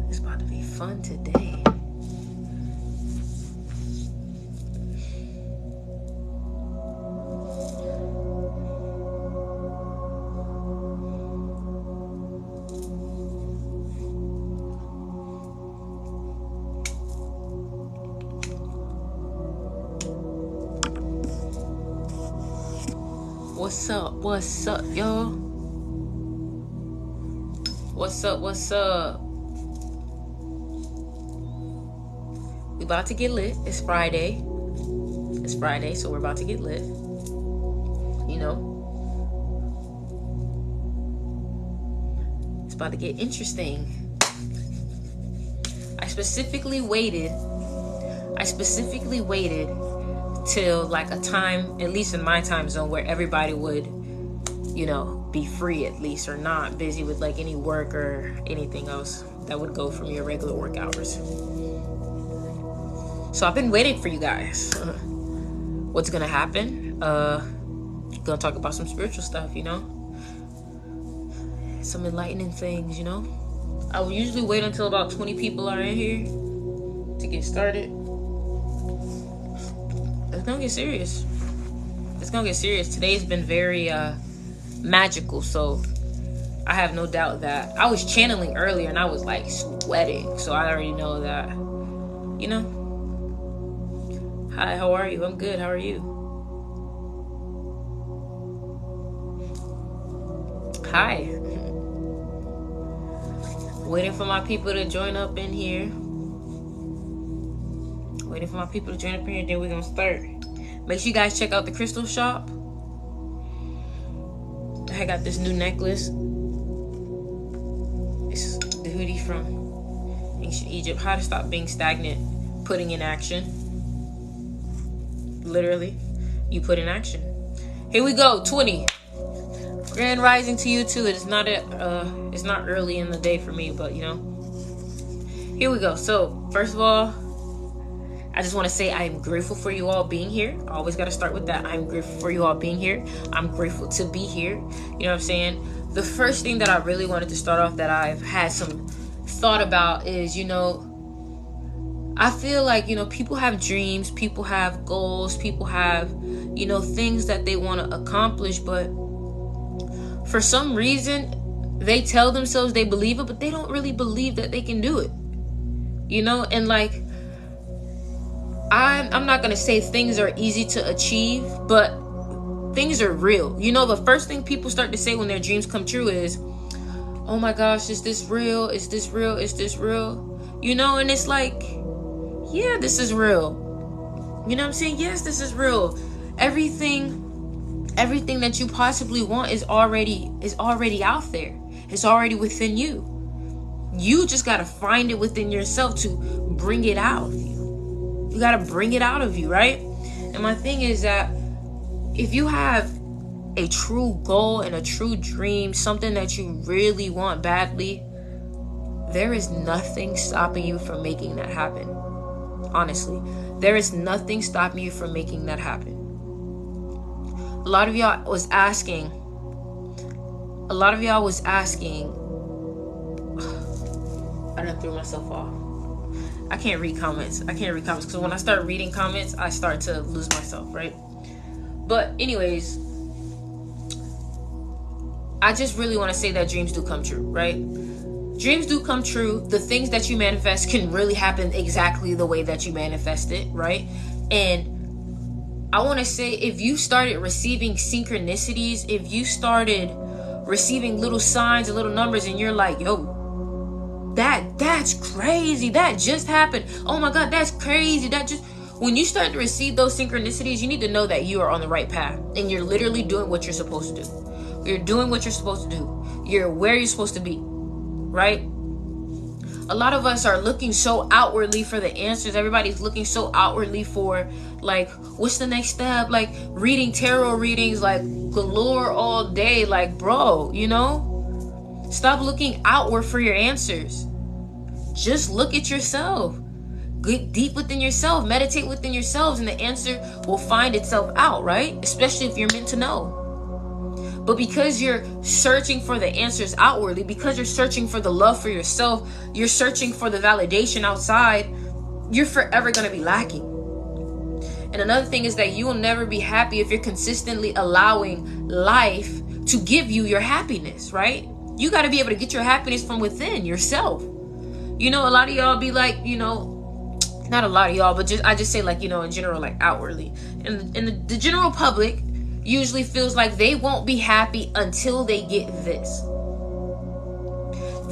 It's about to be fun today. What's up? What's up, y'all? What's up? What's up? We about to get lit. It's Friday. It's Friday, so we're about to get lit. You know, it's about to get interesting. I specifically waited till like a time, at least in my time zone, where everybody would, you know, be free at least, or not busy with like any work or anything else that would go from your regular work hours. So I've been waiting for you guys. What's gonna happen? Gonna talk about some spiritual stuff, you know, some enlightening things, you know. I will usually wait until about 20 people are in here to get started. It's gonna get serious. It's gonna get serious. Today's been very magical, so I have no doubt that I was channeling earlier and I was like sweating, so I already know that, you know. Hi, how are you? I'm good. How are you? Hi. Waiting for my people to join up in here. Waiting for my people to join up in here, then we're gonna start. Make sure you guys check out the crystal shop. I got this new necklace. It's the hoodie from ancient Egypt. How to stop being stagnant. Putting in action. Literally, you put in action. Here we go. 20. Grand rising to you too. It's not early in the day for me, but you know. Here we go. So first of all, I just want to say I'm grateful for you all being here. I always got to start with that. I'm grateful for you all being here. I'm grateful to be here. You know what I'm saying? The first thing that I really wanted to start off that I've had some thought about is, you know, I feel like, you know, people have dreams, people have goals, people have, you know, things that they want to accomplish, but for some reason, they tell themselves they believe it, but they don't really believe that they can do it. You know, and like, I'm not going to say things are easy to achieve, but things are real. You know, the first thing people start to say when their dreams come true is, oh my gosh, is this real? Is this real? Is this real? You know, and it's like, yeah, this is real. You know what I'm saying? Yes, this is real. Everything that you possibly want is already out there. It's already within you. You just got to find it within yourself to bring it out of you. You got to bring it out of you, right? And my thing is that if you have a true goal and a true dream, something that you really want badly, there is nothing stopping you from making that happen. Honestly, there is nothing stopping you from making that happen. A lot of y'all was asking. I done threw myself off. I can't read comments because when I start reading comments, I start to lose myself, right? But anyways, I just really want to say that dreams do come true, right? Dreams do come true. The things that you manifest can really happen exactly the way that you manifest it, right? And I want to say, if you started receiving synchronicities, if you started receiving little signs and little numbers and you're like, yo, that's crazy, that just happened, oh my god, that's crazy, when you start to receive those synchronicities, you need to know that you are on the right path and you're literally doing what you're supposed to do. You're doing what you're supposed to do. You're where you're supposed to be, right? A lot of us are looking so outwardly for the answers. Everybody's looking so outwardly for, like, what's the next step? Like, reading tarot readings, like, galore all day. Like, bro, you know? Stop looking outward for your answers. Just look at yourself. Get deep within yourself. Meditate within yourselves, and the answer will find itself out, right? Especially if you're meant to know. But because you're searching for the answers outwardly, because you're searching for the love for yourself, you're searching for the validation outside, you're forever going to be lacking. And another thing is that you will never be happy if you're consistently allowing life to give you your happiness, right? You got to be able to get your happiness from within yourself. You know, a lot of y'all be like, you know, not a lot of y'all, but I just say like, you know, in general, like outwardly. And the general public usually feels like they won't be happy until they get this.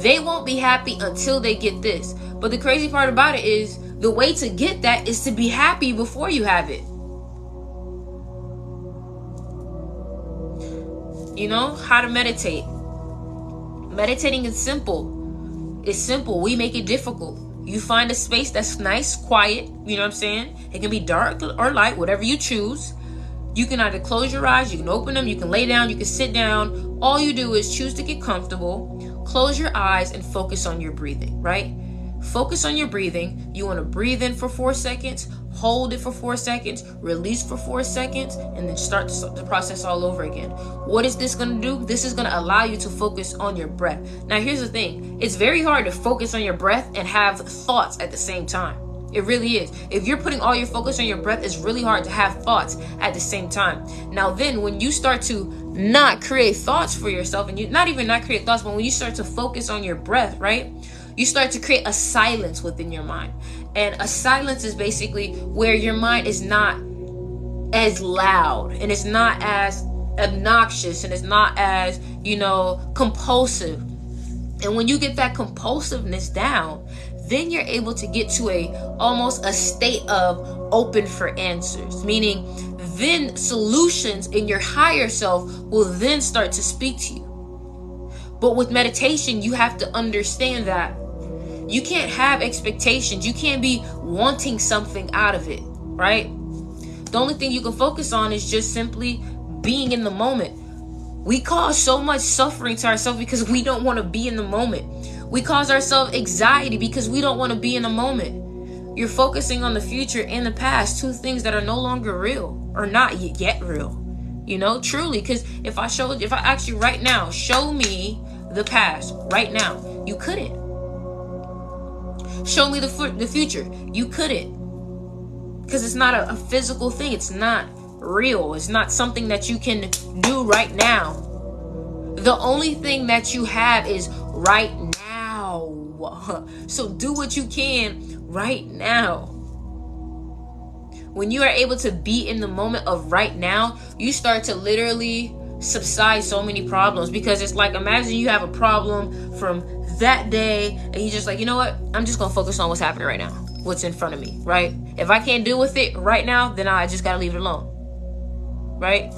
They won't be happy until they get this. But the crazy part about it is the way to get that is to be happy before you have it. You know, how to meditate. Meditating is simple. It's simple. We make it difficult. You find a space that's nice, quiet. You know what I'm saying? It can be dark or light, whatever you choose. You can either close your eyes, you can open them, you can lay down, you can sit down. All you do is choose to get comfortable, close your eyes, and focus on your breathing, right? Focus on your breathing. You want to breathe in for 4 seconds, hold it for 4 seconds, release for 4 seconds, and then start the process all over again. What is this going to do? This is going to allow you to focus on your breath. Now, here's the thing. It's very hard to focus on your breath and have thoughts at the same time. It really is. If you're putting all your focus on your breath, it's really hard to have thoughts at the same time. Now then, when you start to not create thoughts for yourself, and you not create thoughts, but when you start to focus on your breath, right? You start to create a silence within your mind. And a silence is basically where your mind is not as loud, and it's not as obnoxious, and it's not as, you know, compulsive. And when you get that compulsiveness down, then you're able to get to almost a state of open for answers, meaning then solutions in your higher self will then start to speak to you. But with meditation, you have to understand that you can't have expectations. You can't be wanting something out of it, right? The only thing you can focus on is just simply being in the moment. We cause so much suffering to ourselves because we don't want to be in the moment. We cause ourselves anxiety because we don't want to be in the moment. You're focusing on the future and the past, two things that are no longer real or not yet real. You know, truly, because if I asked you right now, show me the past right now, you couldn't. Show me the future, you couldn't, because it's not a physical thing. It's not real. It's not something that you can do right now. The only thing that you have is right now. So do what you can right now. When you are able to be in the moment of right now, you start to literally subside so many problems, because it's like, imagine you have a problem from that day and you're just like, you know what, I'm just gonna focus on what's happening right now, what's in front of me, right? If I can't deal with it right now, then I just gotta leave it alone, right?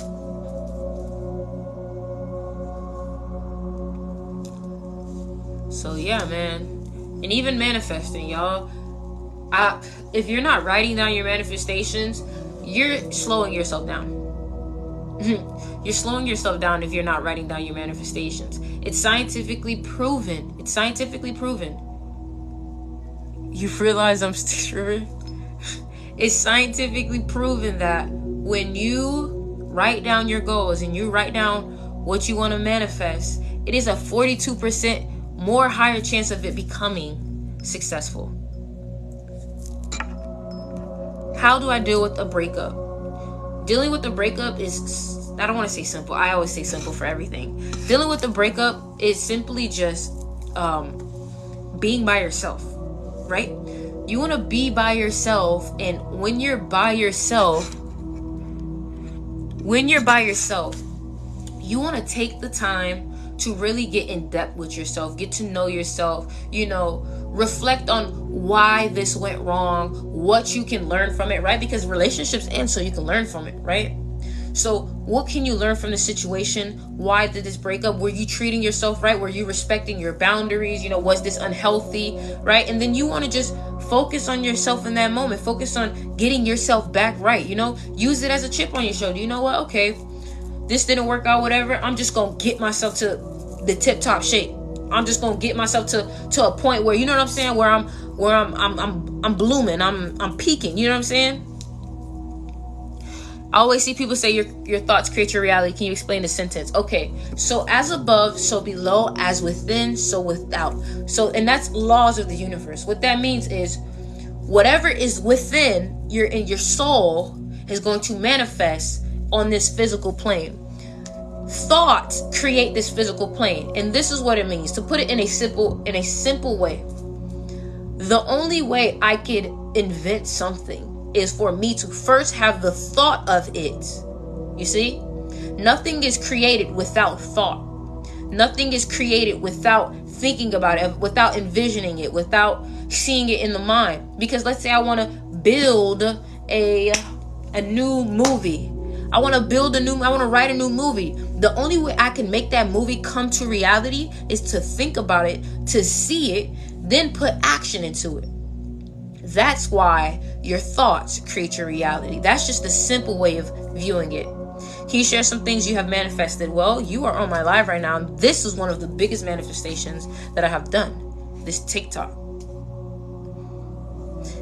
So yeah, man. And even manifesting, y'all, if you're not writing down your manifestations, you're slowing yourself down. You're slowing yourself down if you're not writing down your manifestations. It's scientifically proven. It's scientifically proven. You realize I'm still It's scientifically proven that when you write down your goals and you write down what you want to manifest, it is a 42% more higher chance of it becoming successful. How do I deal with a breakup? Dealing with the breakup is, I don't want to say simple. I always say simple for everything. Dealing with the breakup is simply just being by yourself, right? You want to be by yourself, and when you're by yourself, you want to take the time to really get in depth with yourself, get to know yourself, you know, reflect on why this went wrong, what you can learn from it, right? Because relationships end so you can learn from it, right? So what can you learn from the situation? Why did this break up? Were you treating yourself right? Were you respecting your boundaries? You know, was this unhealthy, right? And then you want to just focus on yourself in that moment. Focus on getting yourself back right, you know? Use it as a chip on your shoulder. You know what? Okay, this didn't work out, whatever. I'm just going to get myself to the tip-top shape. I'm just going to get myself to a point where, you know what I'm saying, where I'm blooming, I'm peaking, you know what I'm saying? I always see people say your thoughts create your reality. Can you explain the sentence? Okay, so as above, so below, as within, so without. So, and that's laws of the universe. What that means is whatever is within your soul is going to manifest on this physical plane. Thoughts create this physical plane, and this is what it means. To put it in a simple way, the only way I could invent something is for me to first have the thought of it. You see? Nothing is created without thought. Nothing is created without thinking about it, without envisioning it, without seeing it in the mind. Because let's say I want to build a new movie. I want to write a new movie. The only way I can make that movie come to reality is to think about it, to see it, then put action into it. That's why your thoughts create your reality. That's just a simple way of viewing it. Can you share some things you have manifested? Well, you are on my live right now. This is one of the biggest manifestations that I have done. This TikTok.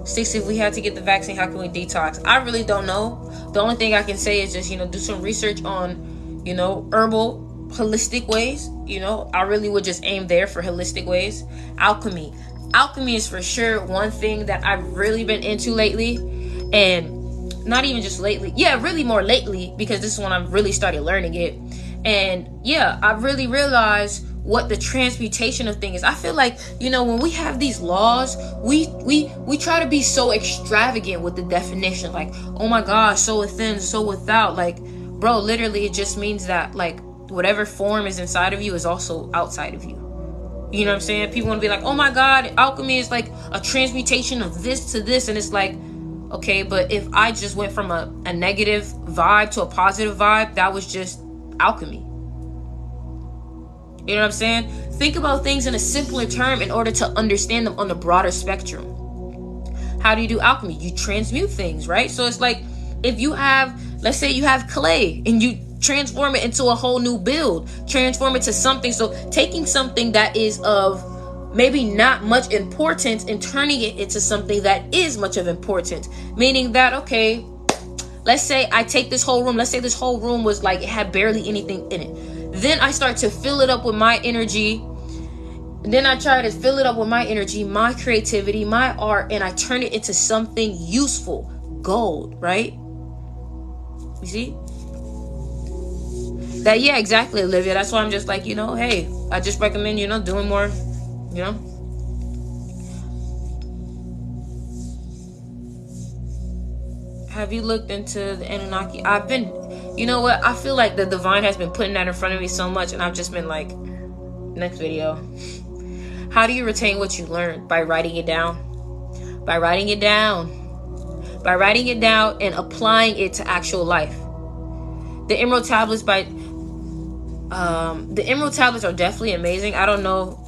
Six, if we had to get the vaccine, how can we detox? I really don't know. The only thing I can say is just, do some research on, herbal, holistic ways. I really would just aim there for holistic ways. Alchemy. Alchemy is for sure one thing that I've really been into lately. And not even just lately. Yeah, really more lately, because this is when I've really started learning it. And yeah, I really realized what the transmutation of things is. I feel like, when we have these laws, we try to be so extravagant with the definition. Like, oh my gosh, so within, so without. Like, bro, literally it just means that, like, whatever form is inside of you is also outside of you. You know what I'm saying? People want to be like, oh my God, alchemy is like a transmutation of this to this. And it's like, okay, but if I just went from a negative vibe to a positive vibe, that was just alchemy. You know what I'm saying? Think about things in a simpler term in order to understand them on the broader spectrum. How do you do alchemy? You transmute things, right? So it's like, if you have, let's say you have clay and you transform it into a whole new build, transform it to something. So taking something that is of maybe not much importance and turning it into something that is much of importance. Meaning that, okay, let's say I take this whole room. Let's say this whole room was like, it had barely anything in it. Then I start to fill it up with my energy. Then I try to fill it up with my energy, my creativity, my art, and I turn it into something useful. Gold, right? You see? That, yeah, exactly, Olivia. That's why I'm just like, hey, I just recommend, doing more, Have you looked into the Anunnaki? I've been, what? I feel like the divine has been putting that in front of me so much, and I've just been like, next video. How do you retain what you learned? By writing it down. By writing it down. By writing it down and applying it to actual life. The Emerald Tablets the Emerald Tablets are definitely amazing. I don't know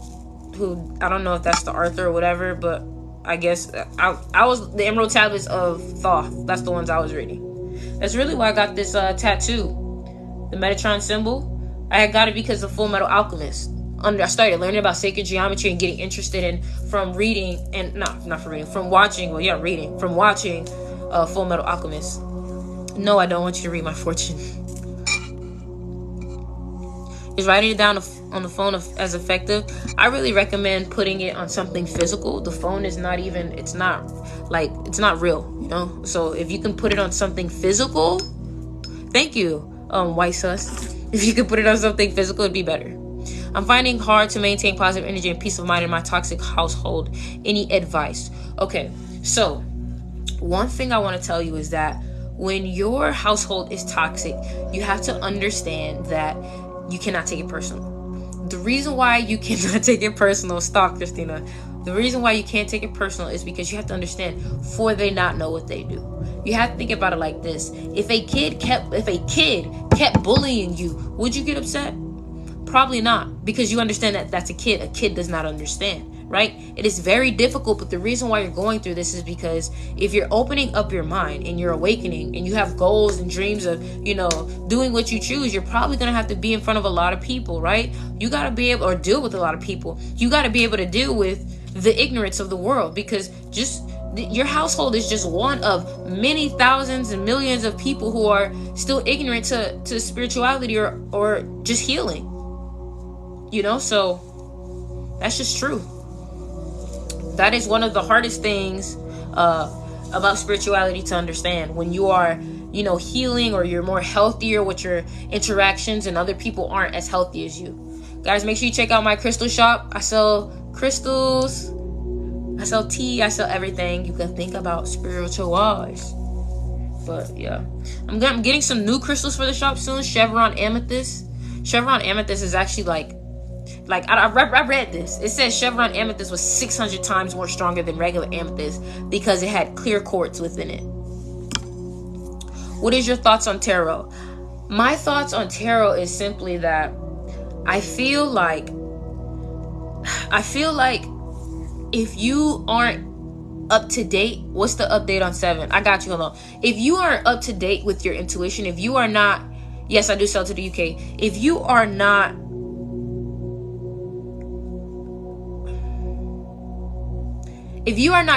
if that's the Arthur or whatever, but I guess I was the Emerald Tablets of Thoth. That's the ones I was reading. That's really why I got this tattoo, the Metatron symbol. I had got it because of Full Metal Alchemist. I started learning about sacred geometry and getting interested in from watching Full Metal Alchemist. No, I don't want you to read my fortune. Is writing it down on the phone as effective? I really recommend putting it on something physical. The phone is not even, it's not real, So if you can put it on something physical, thank you, White Sus. If you could put it on something physical, it'd be better. I'm finding hard to maintain positive energy and peace of mind in my toxic household. Any advice? Okay, so one thing I want to tell you is that when your household is toxic, you have to understand that you cannot take it personal. The reason why you cannot take it personal, stop, Christina. The reason why you can't take it personal is because you have to understand, for they not know what they do. You have to think about it like this. If a kid kept bullying you, would you get upset? Probably not, because you understand that that's a kid. A kid does not understand, right? It is very difficult, but the reason why you're going through this is because if you're opening up your mind and you're awakening and you have goals and dreams of, doing what you choose, you're probably going to have to be in front of a lot of people, right? You got to be able, or deal with a lot of people. You got to be able to deal with the ignorance of the world, because just Your household is just one of many thousands and millions of people who are still ignorant to spirituality or just healing. You know, so that's just true. That is one of the hardest things about spirituality to understand. When you are, you know, healing, or you're more healthier with your interactions and other people aren't as healthy as you. Guys, make sure you check out my crystal shop. I sell crystals, I sell tea, I sell everything you can think about spiritual wise. But yeah, I'm getting some new crystals for the shop soon. Chevron amethyst. Chevron amethyst is actually like I read this. It says Chevron amethyst was 600 times more stronger than regular amethyst because it had clear quartz within it. What is your thoughts on tarot? My thoughts on tarot is simply that I feel like if you aren't up to date, what's the update on 7? I got you, hold on. If you aren't up to date with your intuition, if you are not, yes, I do sell to the UK. If you are not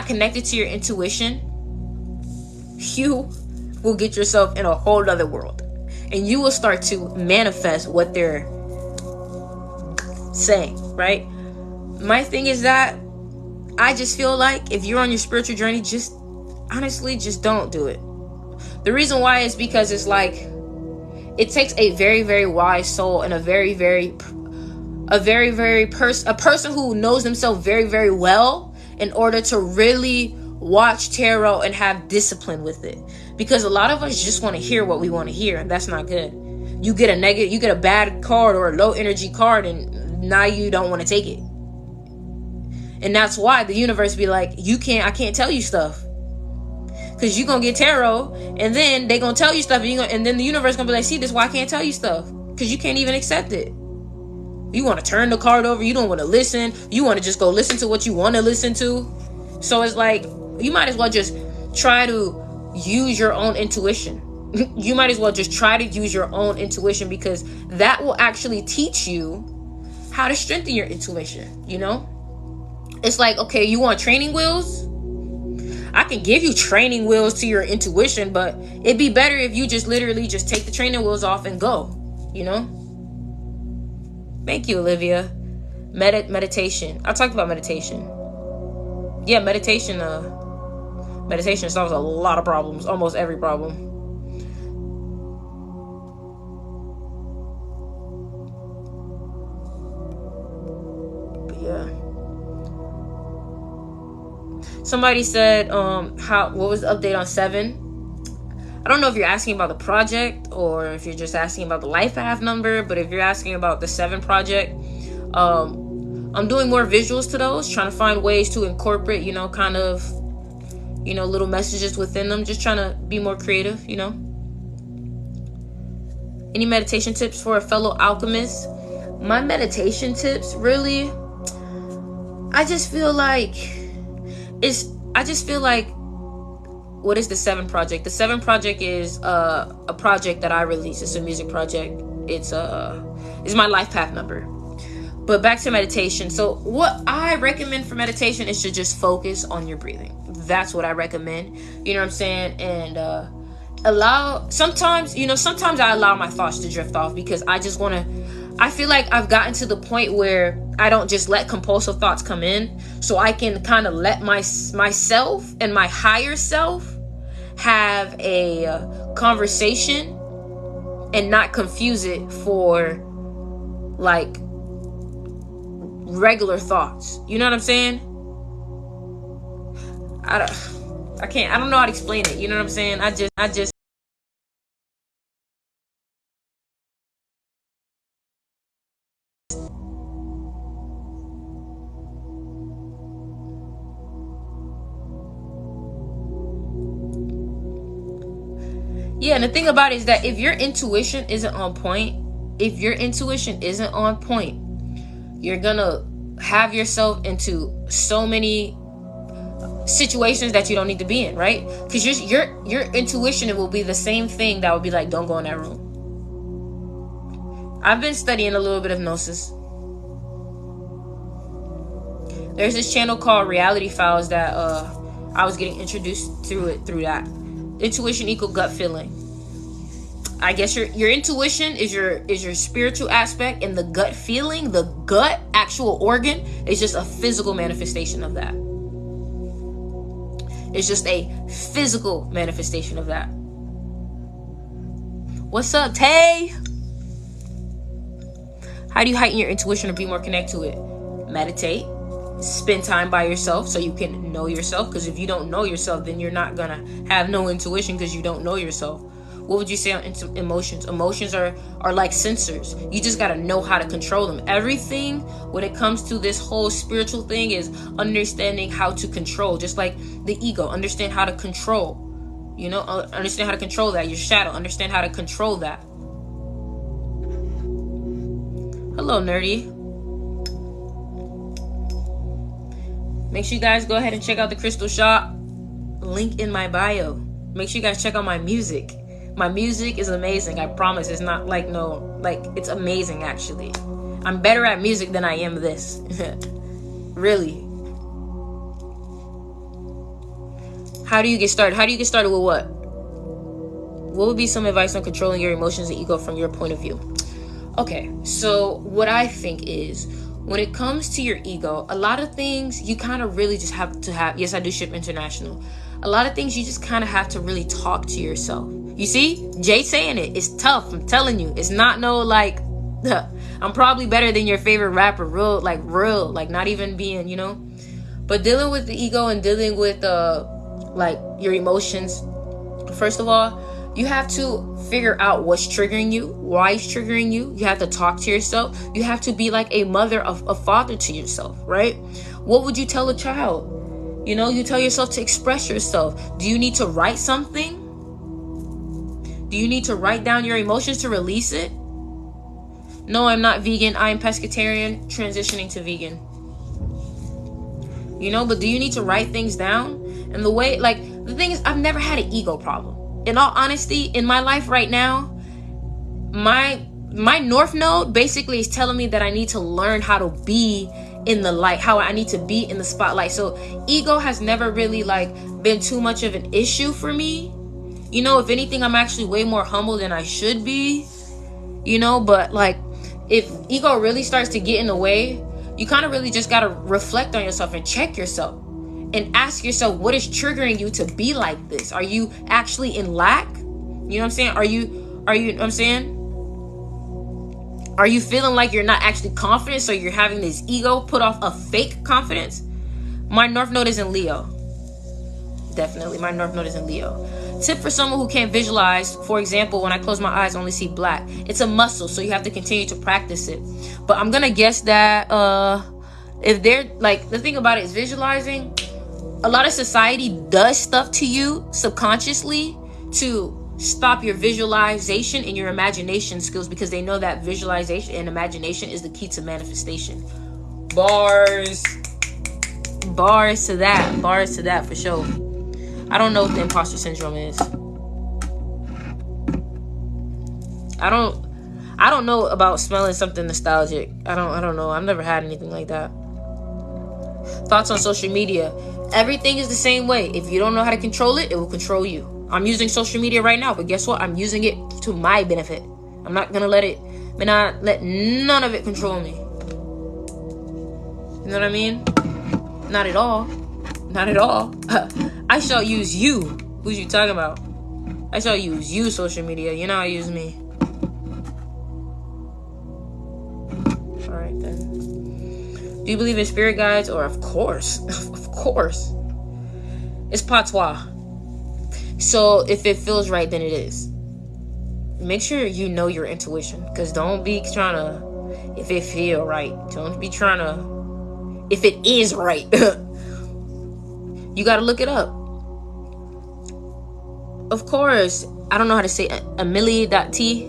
connected to your intuition, you will get yourself in a whole other world. And you will start to manifest what they're saying, right? My thing is that I just feel like if you're on your spiritual journey, just honestly, just don't do it. The reason why is because it's like, it takes a very, very wise soul and a person who knows themselves very, very well in order to really watch tarot and have discipline with it. Because a lot of us just want to hear what we want to hear, and that's not good. You get a bad card or a low energy card, and now you don't want to take it. And that's why the universe be like, I can't tell you stuff. Because you're going to get tarot, and then they going to tell you stuff, and then the universe going to be like, see, this is why I can't tell you stuff. Because you can't even accept it. You want to turn the card over. You don't want to listen. You want to just go listen to what you want to listen to. So it's like, you might as well just try to use your own intuition. You might as well just try to use your own intuition, because that will actually teach you how to strengthen your intuition, you know? It's like, okay, you want training wheels? I can give you training wheels to your intuition, but it'd be better if you just literally just take the training wheels off and go, you know? Thank you, Olivia. Meditation. I talked about meditation. Yeah, meditation solves a lot of problems, almost every problem. But yeah. Somebody said, what was the update on 7? I don't know if you're asking about the project or if you're just asking about the life path number, but if you're asking about the 7 project, I'm doing more visuals to those, trying to find ways to incorporate, kind of, little messages within them, just trying to be more creative, Any meditation tips for a fellow alchemist? My meditation tips, really, I just feel like, what is the 7 project? The 7 project is a project that I released. It's a music project. It's my life path number. But back to meditation. So what I recommend for meditation is to just focus on your breathing. That's what I recommend. You know what I'm saying? And sometimes I allow my thoughts to drift off, because I feel like I've gotten to the point where I don't just let compulsive thoughts come in, so I can kind of let myself and my higher self have a conversation and not confuse it for like regular thoughts. You know what I'm saying? I don't know how to explain it. You know what I'm saying? I just yeah, and the thing about it is that if your intuition isn't on point, you're gonna have yourself into so many situations that you don't need to be in, right? Because your intuition, it will be the same thing that would be like, don't go in that room. I've been studying a little bit of Gnosis. There's this channel called Reality Files that I was getting introduced through that. Intuition equal gut feeling. I guess your intuition is your spiritual aspect, and the gut feeling, the gut actual organ, is just a physical manifestation of that. It's just a physical manifestation of that. What's up, Tay? How do you heighten your intuition or be more connected to it? Meditate. Spend time by yourself so you can know yourself. Because if you don't know yourself, then you're not gonna have no intuition because you don't know yourself. What would you say on emotions? Emotions are like sensors. You just gotta know how to control them. Everything when it comes to this whole spiritual thing is understanding how to control. Just like the ego, understand how to control. Understand how to control that. Your shadow, understand how to control that. Hello, nerdy. Make sure you guys go ahead and check out the Crystal Shop. Link in my bio. Make sure you guys check out my music. My music is amazing. I promise. It's not it's amazing actually. I'm better at music than I am this. Really. How do you get started? How do you get started with what? What would be some advice on controlling your emotions and ego from your point of view? Okay, so what I think is, when it comes to your ego, a lot of things you kind of really just have to have. Yes, I do ship international. A lot of things you just kind of have to really talk to yourself. You see, Jay saying it. It's tough. I'm telling you. It's not I'm probably better than your favorite rapper. Real, not even being, But dealing with the ego and dealing with, your emotions. First of all, you have to figure out what's triggering you, why it's triggering you. You have to talk to yourself. You have to be like a mother, a father to yourself, right? What would you tell a child? You tell yourself to express yourself. Do you need to write something? Do you need to write down your emotions to release it? No, I'm not vegan. I am pescatarian, transitioning to vegan. But do you need to write things down? And the thing is, I've never had an ego problem. In all honesty, in my life right now, my North Node basically is telling me that I need to learn how to be in the light, how I need to be in the spotlight. So ego has never really been too much of an issue for me. If anything, I'm actually way more humble than I should be. But if ego really starts to get in the way, you kind of really just got to reflect on yourself and check yourself. And ask yourself, what is triggering you to be like this? Are you actually in lack? You know what I'm saying? Are you feeling like you're not actually confident, so you're having this ego put off a fake confidence? My North Node is in Leo. Definitely, my North Node is in Leo. Tip for someone who can't visualize. For example, when I close my eyes, I only see black. It's a muscle, so you have to continue to practice it. But I'm going to guess that if they're the thing about it is visualizing. A lot of society does stuff to you subconsciously to stop your visualization and your imagination skills, because they know that visualization and imagination is the key to manifestation. Bars to that for sure. I don't know what the imposter syndrome is. I don't know about smelling something nostalgic. I don't know. I've never had anything like that. Thoughts on social media. Everything is the same way. If you don't know how to control it, it will control you. I'm using social media right now, but guess what? I'm using it to my benefit. I'm not gonna let none of it control me. You know what I mean? Not at all. Not at all. I shall use you. Who's you talking about? I shall use you, social media. You know how to use me. Alright then. Do you believe in spirit guides? Or of course. Of course. It's patois. So if it feels right, then it is. Make sure you know your intuition. Because don't be trying to, if it feel right. Don't be trying to, if it is right. You got to look it up. Of course. I don't know how to say Amelie.t.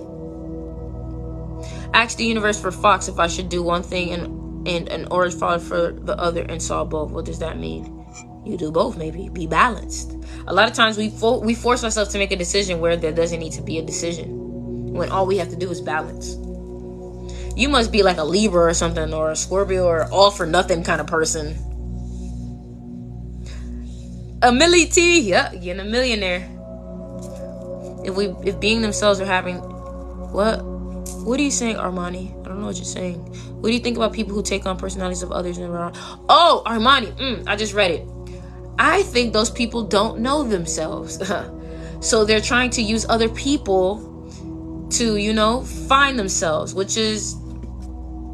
Asked the universe for fox if I should do one thing and an orange followed for the other and saw both. What does that mean? You do both, maybe. Be balanced. A lot of times we force ourselves to make a decision where there doesn't need to be a decision, when all we have to do is balance. You must be like a Libra or something, or a Scorpio, or all for nothing kind of person. A milli T. Yep, getting a millionaire. If being themselves are having... What are you saying, Armani? I don't know what you're saying. What do you think about people who take on personalities of others and around? Oh, Armani. I just read it. I think those people don't know themselves. So they're trying to use other people to, find themselves, which is...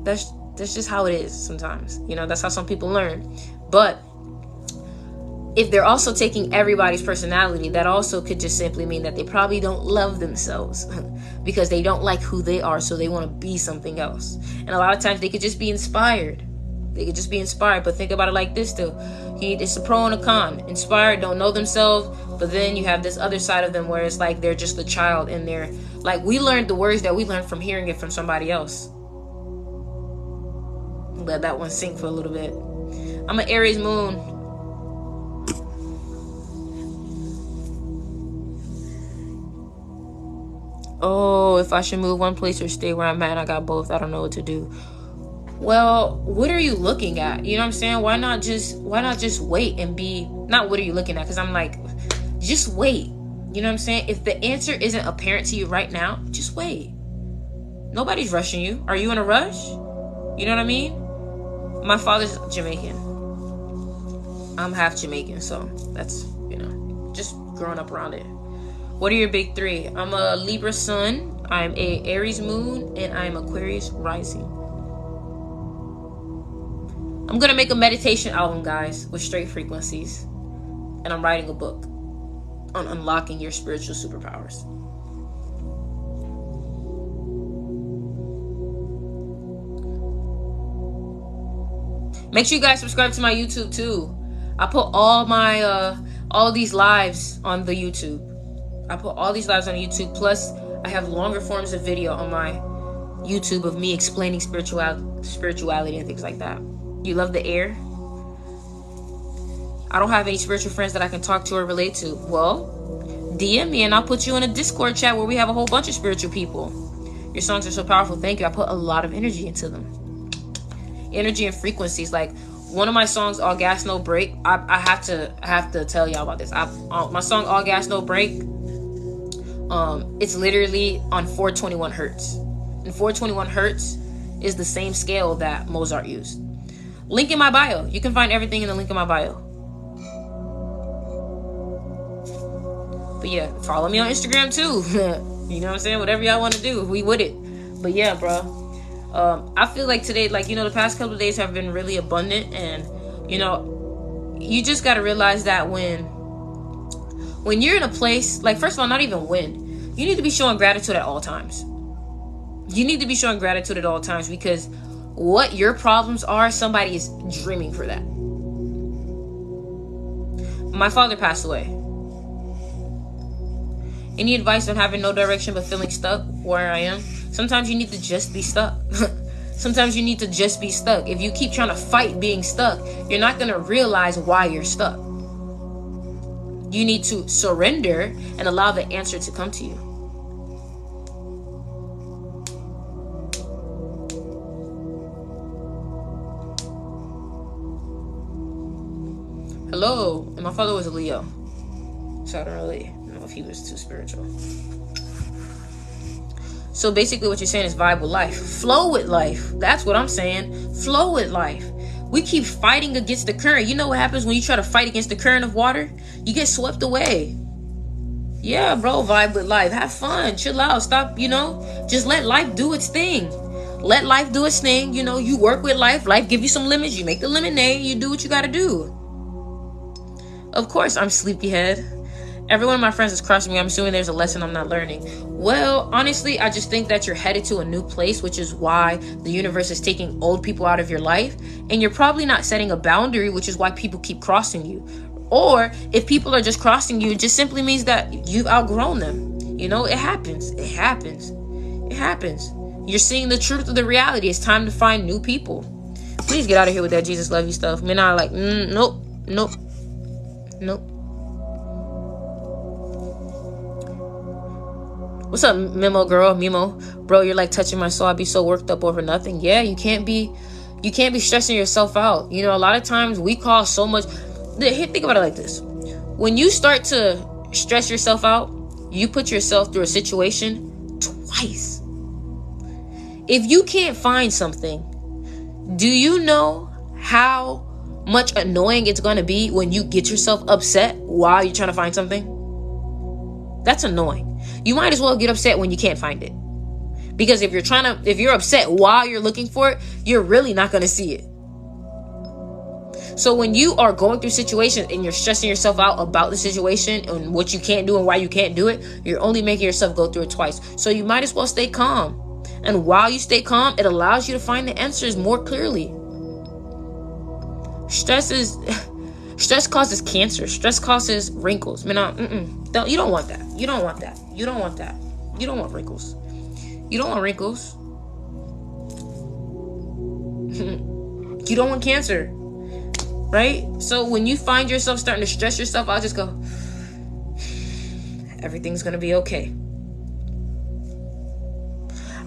That's just how it is sometimes. That's how some people learn. But if they're also taking everybody's personality, that also could just simply mean that they probably don't love themselves because they don't like who they are, so they want to be something else. And a lot of times they could just be inspired. But think about it like this too. It's a pro and a con. Inspired, don't know themselves, but then you have this other side of them where it's like they're just a child and they're like, we learned the words that we learned from hearing it from somebody else. Let that one sink for a little bit. I'm an Aries moon. Oh, if I should move one place or stay where I'm at, I got both. I don't know what to do. Well, what are you looking at? You know what I'm saying? Why not just wait and be... Not what are you looking at? Because I'm like, just wait. You know what I'm saying? If the answer isn't apparent to you right now, just wait. Nobody's rushing you. Are you in a rush? You know what I mean? My father's Jamaican. I'm half Jamaican, so that's, just growing up around it. What are your big three? I'm a Libra sun, I'm a Aries moon, and I'm Aquarius rising. I'm going to make a meditation album, guys, with straight frequencies. And I'm writing a book on unlocking your spiritual superpowers. Make sure you guys subscribe to my YouTube too. I put all these lives on the YouTube. Plus, I have longer forms of video on my YouTube of me explaining spirituality and things like that. You love the air? I don't have any spiritual friends that I can talk to or relate to. Well, DM me and I'll put you in a Discord chat where we have a whole bunch of spiritual people. Your songs are so powerful. Thank you. I put a lot of energy into them. Energy and frequencies. Like one of my songs, All Gas No Break. I have to tell y'all about this. My song All Gas No Break. It's literally on 421 hertz. And 421 hertz is the same scale that Mozart used. Link in my bio. You can find everything in the link in my bio. But yeah, follow me on Instagram too. You know what I'm saying? Whatever y'all want to do, we with it. But yeah, bro. I feel like today, the past couple of days have been really abundant, and you just got to realize that when you're in a place, like, first of all, not even when, you need to be showing gratitude at all times. Because what your problems are, somebody is dreaming for that. My father passed away. Any advice on having no direction but feeling stuck where I am? Sometimes you need to just be stuck. If you keep trying to fight being stuck, you're not going to realize why you're stuck. You need to surrender and allow the answer to come to you. Hello. And my father was a Leo. So I don't really know if he was too spiritual. So basically what you're saying is vibe with life. Flow with life. That's what I'm saying. Flow with life. We keep fighting against the current. You know what happens when you try to fight against the current of water? You get swept away. Yeah, bro, vibe with life. Have fun. Chill out. Stop, just let life do its thing. Let life do its thing. You work with life. Life give you some lemons. You make the lemonade. You do what you got to do. Of course, I'm sleepyhead. Every one of my friends is crushing me. I'm assuming there's a lesson I'm not learning. Well, honestly, I just think that you're headed to a new place, which is why the universe is taking old people out of your life. And you're probably not setting a boundary, which is why people keep crossing you. Or if people are just crossing you, it just simply means that you've outgrown them. It happens. You're seeing the truth of the reality. It's time to find new people. Please get out of here with that Jesus love you stuff. Men are like, nope. What's up, Memo girl? Memo, bro, you're like touching my soul. I'd be so worked up over nothing. Yeah, you can't be stressing yourself out. A lot of times we cause so much. Think about it like this. When you start to stress yourself out, you put yourself through a situation twice. If you can't find something, do you know how much annoying it's going to be when you get yourself upset while you're trying to find something? That's annoying. You might as well get upset when you can't find it. Because if you're upset while you're looking for it, you're really not going to see it. So when you are going through situations and you're stressing yourself out about the situation and what you can't do and why you can't do it, you're only making yourself go through it twice. So you might as well stay calm. And while you stay calm, it allows you to find the answers more clearly. Stress causes cancer. Stress causes wrinkles. You don't want that. You don't want that. You don't want that. You don't want wrinkles. You don't want wrinkles. You don't want cancer. Right? So when you find yourself starting to stress yourself out, just go, everything's going to be okay.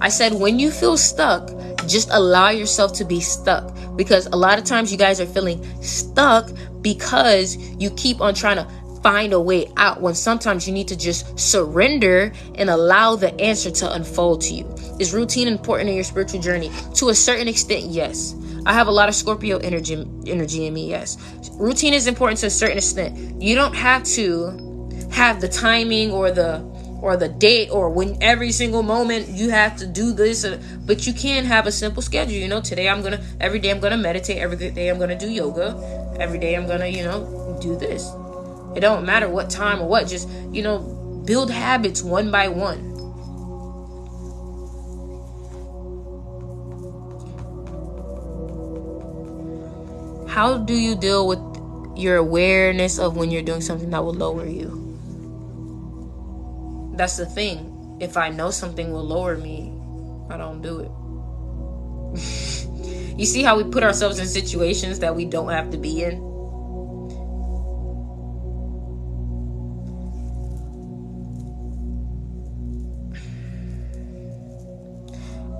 I said, when you feel stuck, just allow yourself to be stuck. Because a lot of times you guys are feeling stuck because you keep on trying to find a way out, when sometimes you need to just surrender and allow the answer to unfold to you. Is routine important in your spiritual journey? To a certain extent, yes. I have a lot of Scorpio energy in me, yes. Routine is important to a certain extent. You don't have to have the timing or the date or when every single moment you have to do this, but you can have a simple schedule. Every day I'm gonna meditate, every day I'm gonna do yoga, every day I'm gonna do this. It don't matter what time or what, just build habits one by one. How do you deal with your awareness of when you're doing something that will lower you? That's the thing. If I know something will lower me, I don't do it. You see how we put ourselves in situations that we don't have to be in?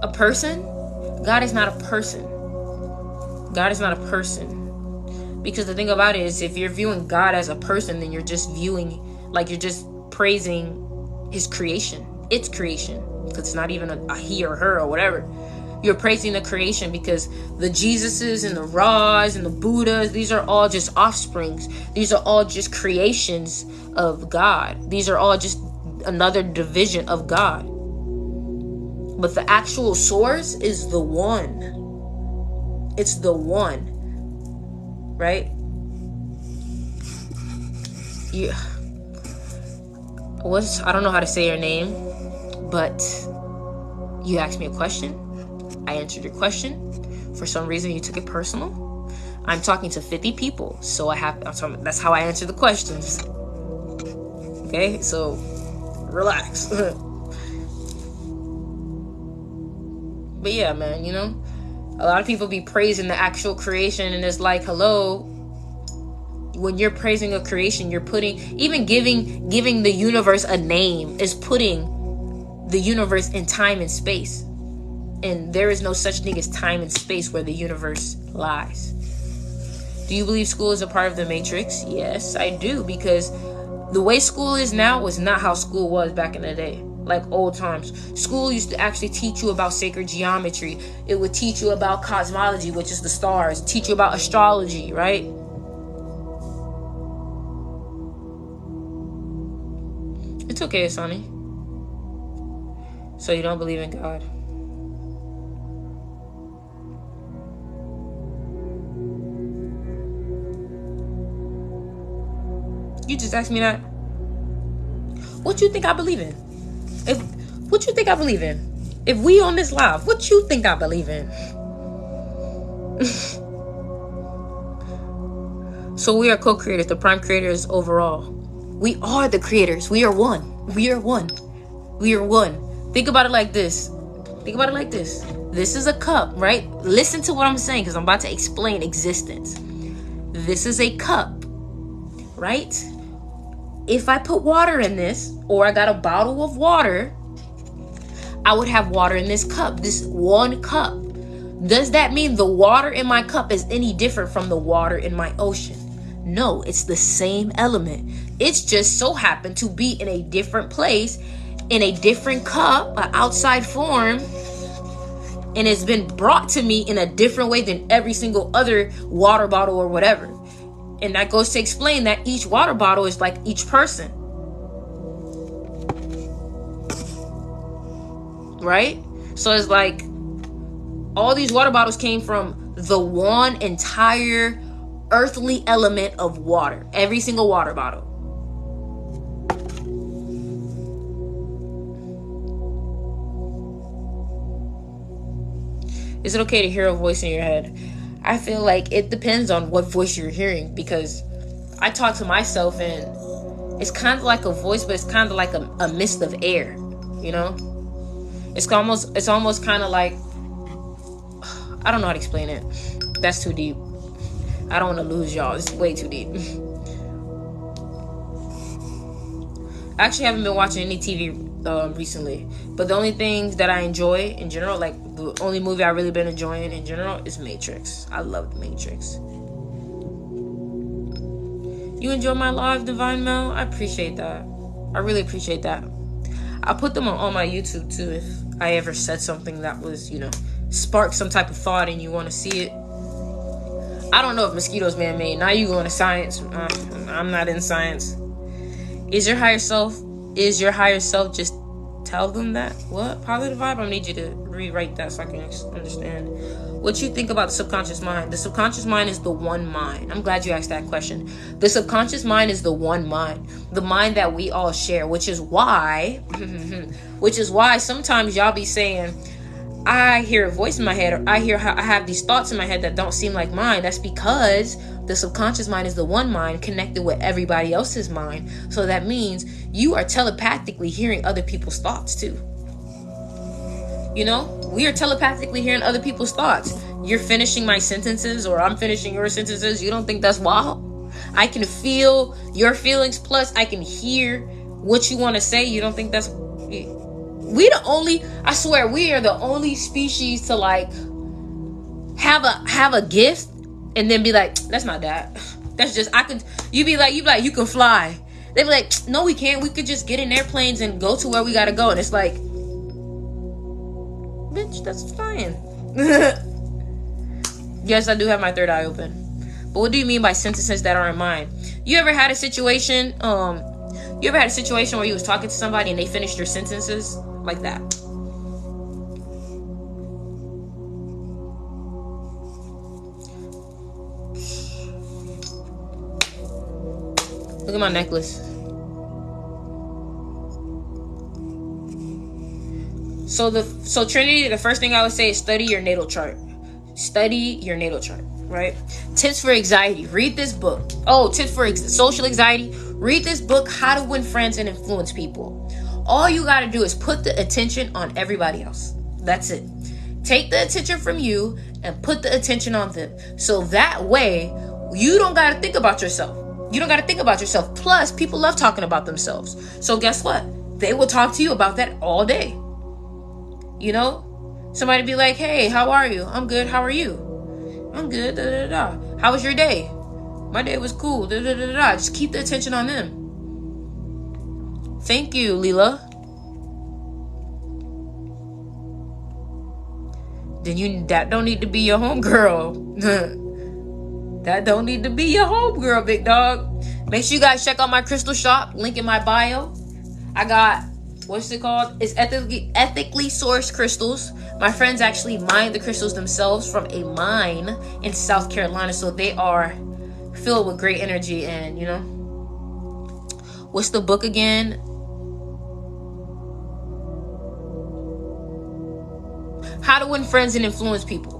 A person? God is not a person. God is not a person. Because the thing about it is, if you're viewing God as a person, then you're just praising his creation, its creation, because it's not even a he or her or whatever. You're praising the creation because the Jesuses and the Ra's and the Buddhas, these are all just offsprings. These are all just creations of God. These are all just another division of God. But the actual source is the one. It's the one. Right? Yeah. I don't know how to say your name, but you asked me a question. I answered your question. For some reason, you took it personal. I'm talking to 50 people, so that's how I answer the questions. Okay, so relax. But yeah, man, a lot of people be praising the actual creation, and it's like, hello. When you're praising a creation, you're giving the universe a name, is putting the universe in time and space. And there is no such thing as time and space where the universe lies. Do you believe school is a part of the matrix? Yes, I do, because the way school is now was not how school was back in the day. Like old times. School used to actually teach you about sacred geometry. It would teach you about cosmology, which is the stars, teach you about astrology, right? It's okay, Sonny. So you don't believe in God? You just asked me that. What you think I believe in? What you think I believe in? If we on this live, what you think I believe in? So we are co-creators. The prime creators overall. We are the creators. We are one. We are one. We are one. Think about it like this. Think about it like this. This is a cup, right? Listen to what I'm saying, because I'm about to explain existence. This is a cup, right? If I put water in this, or I got a bottle of water, I would have water in this cup, this one cup. Does that mean the water in my cup is any different from the water in my ocean? No, it's the same element. It's just so happened to be in a different place, in a different cup, an outside form, and it's been brought to me in a different way than every single other water bottle or whatever. And that goes to explain that each water bottle is like each person. Right? So it's like all these water bottles came from the one entire earthly element of water. Every single water bottle. Is it okay to hear a voice in your head? I feel like it depends on what voice you're hearing, because I talk to myself and it's kind of like a voice, but it's kind of like a mist of air, you know? It's almost kind of like, I don't know how to explain it. That's too deep. I don't want to lose y'all. It's way too deep. I actually haven't been watching any TV recently, but the only things that I enjoy in general, like the only movie I really been enjoying in general, is Matrix. I love the Matrix. You enjoy my live, Divine Mel? I appreciate that. I really appreciate that. I'll put them on my YouTube too if I ever said something that was, spark some type of thought and you want to see it. I don't know if mosquitoes man-made. Now you going to science. I'm not in science. Is your higher self just tell them that? What? Positive vibe? I need you to rewrite that so I can understand. What you think about the subconscious mind? The subconscious mind is the one mind. I'm glad you asked that question. The subconscious mind is the one mind. The mind that we all share, which is why sometimes y'all be saying, I hear a voice in my head, or I have these thoughts in my head that don't seem like mine. That's because the subconscious mind is the one mind connected with everybody else's mind. So that means you are telepathically hearing other people's thoughts too. We are telepathically hearing other people's thoughts. You're finishing my sentences, or I'm finishing your sentences. You don't think that's wild? I can feel your feelings, plus I can hear what you want to say. You don't think that's... I swear, we are the only species to like have a gift and then be like, that's not that. That's just, you be like, you can fly. They be like, no, we can't. We could just get in airplanes and go to where we gotta go. And it's like, bitch, that's fine. Yes, I do have my third eye open. But what do you mean by sentences that aren't mine? You ever had a situation where you was talking to somebody and they finished your sentences like that? Look at my necklace. So Trinity, the first thing I would say is study your natal chart. Study your natal chart, right? Tips for anxiety. Read this book. Oh, tips for social anxiety. Read this book, How to Win Friends and Influence People. All you got to do is put the attention on everybody else. That's it. Take the attention from you and put the attention on them. So that way, you don't got to think about yourself. Plus, people love talking about themselves. So guess what? They will talk to you about that all day. Somebody be like, hey, how are you? I'm good. How are you? I'm good. Da, da, da, da. How was your day? My day was cool. Da, da, da, da, da. Just keep the attention on them. Thank you, Leela. Then that don't need to be your homegirl. That don't need to be your homegirl, big dog. Make sure you guys check out my crystal shop. Link in my bio. I got, what's it called? It's ethically sourced crystals. My friends actually mine the crystals themselves from a mine in South Carolina. So they are filled with great energy. And, what's the book again? How to Win Friends and Influence People.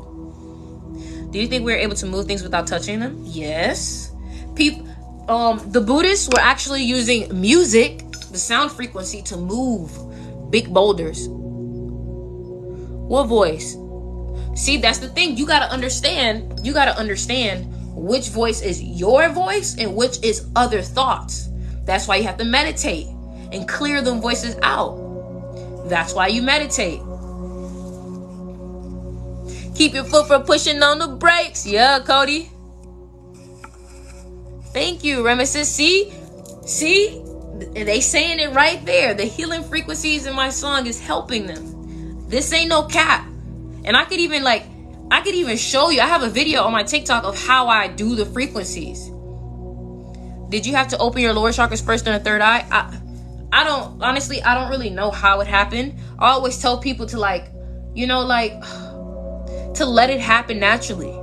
Do you think we're able to move things without touching them? Yes. The Buddhists were actually using music, the sound frequency, to move big boulders. What voice? See, that's the thing. You gotta understand which voice is your voice and which is other thoughts. That's why you have to meditate and clear them voices out. That's why you meditate. Keep your foot from pushing on the brakes. Yeah, Cody. Thank you, Remesis. See, they saying it right there. The healing frequencies in my song is helping them. This ain't no cap. And I could even show you. I have a video on my TikTok of how I do the frequencies. Did you have to open your lower chakras first and a third eye? I don't really know how it happened. I always tell people to to let it happen naturally.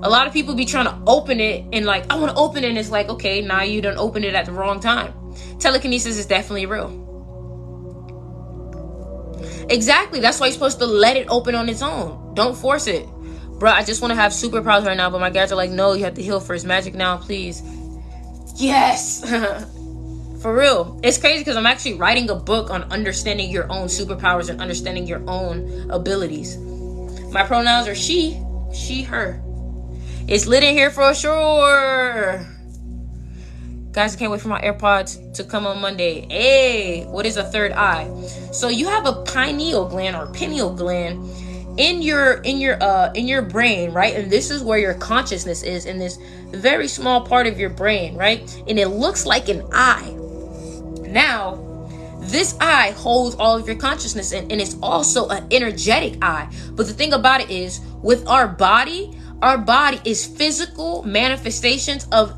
A lot of people be trying to open it and like, I want to open it, and it's like, okay, now you done open it at the wrong time. Telekinesis is definitely real. Exactly. That's why you're supposed to let it open on its own. Don't force it. Bro, I just want to have superpowers right now, but my guys are like, no, you have to heal first. Magic now, please. Yes. For real. It's crazy because I'm actually writing a book on understanding your own superpowers and understanding your own abilities. My pronouns are she, her. It's lit in here for sure. Guys, I can't wait for my AirPods to come on Monday. Hey, what is a third eye? So you have a pineal gland or pineal gland in your brain, right? And this is where your consciousness is, in this very small part of your brain, right? And it looks like an eye. Now, this eye holds all of your consciousness and it's also an energetic eye. But the thing about it is, with our body is physical manifestations of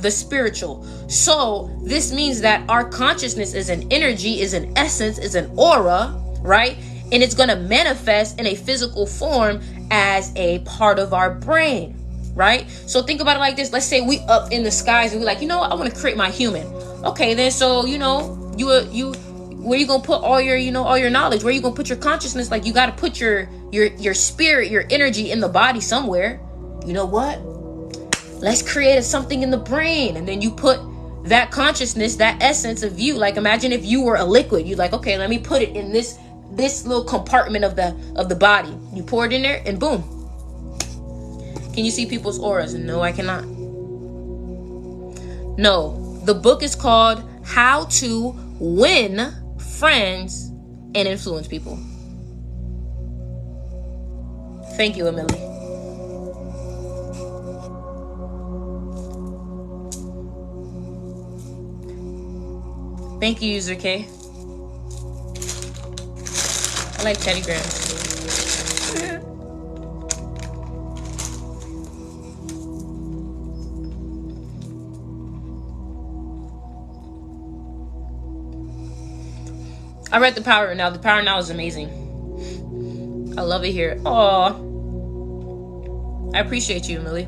the spiritual. So this means that our consciousness is an energy, is an essence, is an aura, right? And it's going to manifest in a physical form as a part of our brain, right? So think about it like this. Let's say we up in the skies and we're like, you know what? I want to create my human. Okay, then so, you where you going to put all your, all your knowledge? Where you going to put your consciousness? Like, you got to put your spirit, your energy in the body somewhere. You know what? Let's create something in the brain. And then you put that consciousness, that essence of you. Like, imagine if you were a liquid. You're like, okay, let me put it in this little compartment of the body. You pour it in there and boom. Can you see people's auras? No, I cannot. No. The book is called How to Win Friends and Influence People. Thank you, Emily. Thank you, User K. I like Teddy Grahams. I read The Power Now. The Power Now is amazing. I love it here. Aww. I appreciate you, Emily.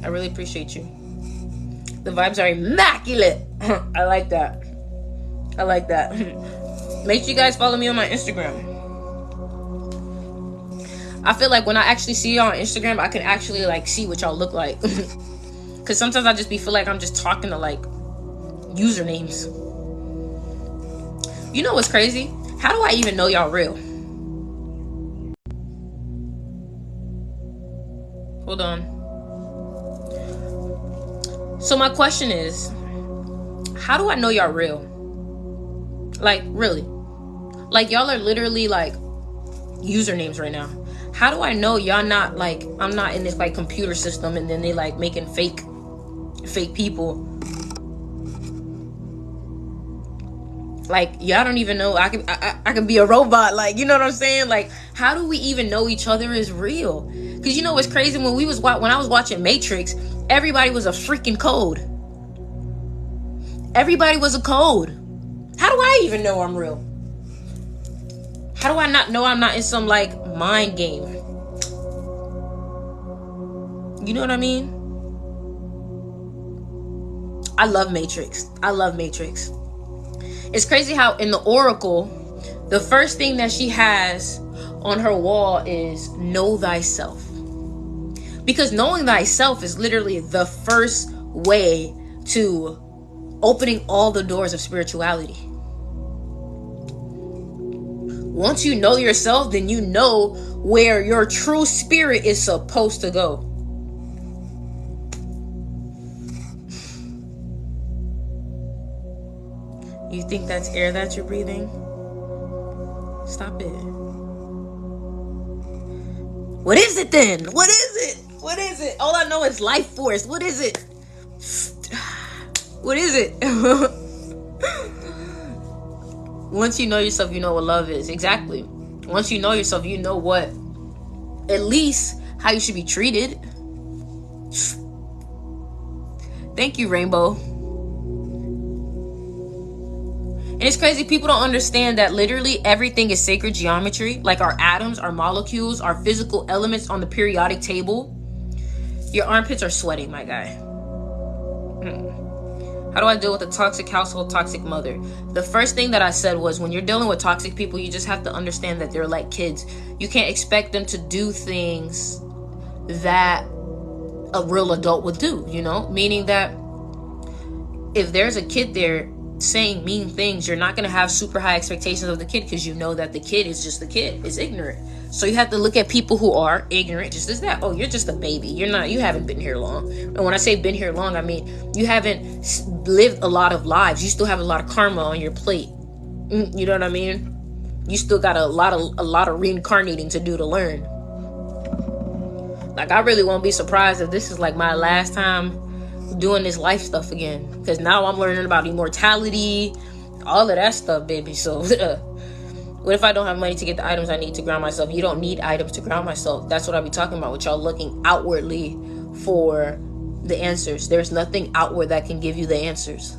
I really appreciate you. The vibes are immaculate. I like that. I like that. Make sure you guys follow me on my Instagram. I feel like when I actually see y'all on Instagram, I can actually like see what y'all look like. Because sometimes I just feel like I'm just talking to like usernames. You know what's crazy? How do I even know y'all real? Hold on. So my question is, how do I know y'all real? Like, really? Like, y'all are literally like usernames right now. How do I know y'all not like, I'm not in this like computer system and then they like making fake people? Like, y'all don't even know I can be a robot. Like, you know what I'm saying? Like, how do we even know each other is real? Because you know what's crazy? When I was watching Matrix, everybody was a freaking code. Everybody was a code. How do I even know I'm real? How do I not know I'm not in some like mind game? You know what I mean? I love Matrix. I love Matrix. It's crazy how in the Oracle, the first thing that she has on her wall is know thyself. Because knowing thyself is literally the first way to opening all the doors of spirituality. Once you know yourself, then you know where your true spirit is supposed to go. You think that's air that you're breathing? Stop it. What is it then? What is it? What is it? All I know is life force. What is it? What is it? Once you know yourself, you know what love is. Exactly. Once you know yourself, you know what, at least how you should be treated. Thank you, Rainbow. And it's crazy, people don't understand that literally everything is sacred geometry. Like our atoms, our molecules, our physical elements on the periodic table. Your armpits are sweating, my guy. How do I deal with a toxic household, toxic mother? The first thing that I said was, when you're dealing with toxic people, you just have to understand that they're like kids. You can't expect them to do things that a real adult would do, you know? Meaning that if there's a kid there saying mean things, you're not going to have super high expectations of the kid, because you know that the kid is just a kid. It's ignorant. So you have to look at people who are ignorant just as that. Oh, you're just a baby. You haven't been here long. And when I say been here long, I mean you haven't lived a lot of lives. You still have a lot of karma on your plate. You know what I mean? You still got a lot of reincarnating to do to learn. Like, I really won't be surprised if this is like my last time doing this life stuff again, because now I'm learning about immortality, all of that stuff, baby. So what if I don't have money to get the items I need to ground myself? You don't need items to ground myself. That's what I be talking about with y'all looking outwardly for the answers. There's nothing outward that can give you the answers.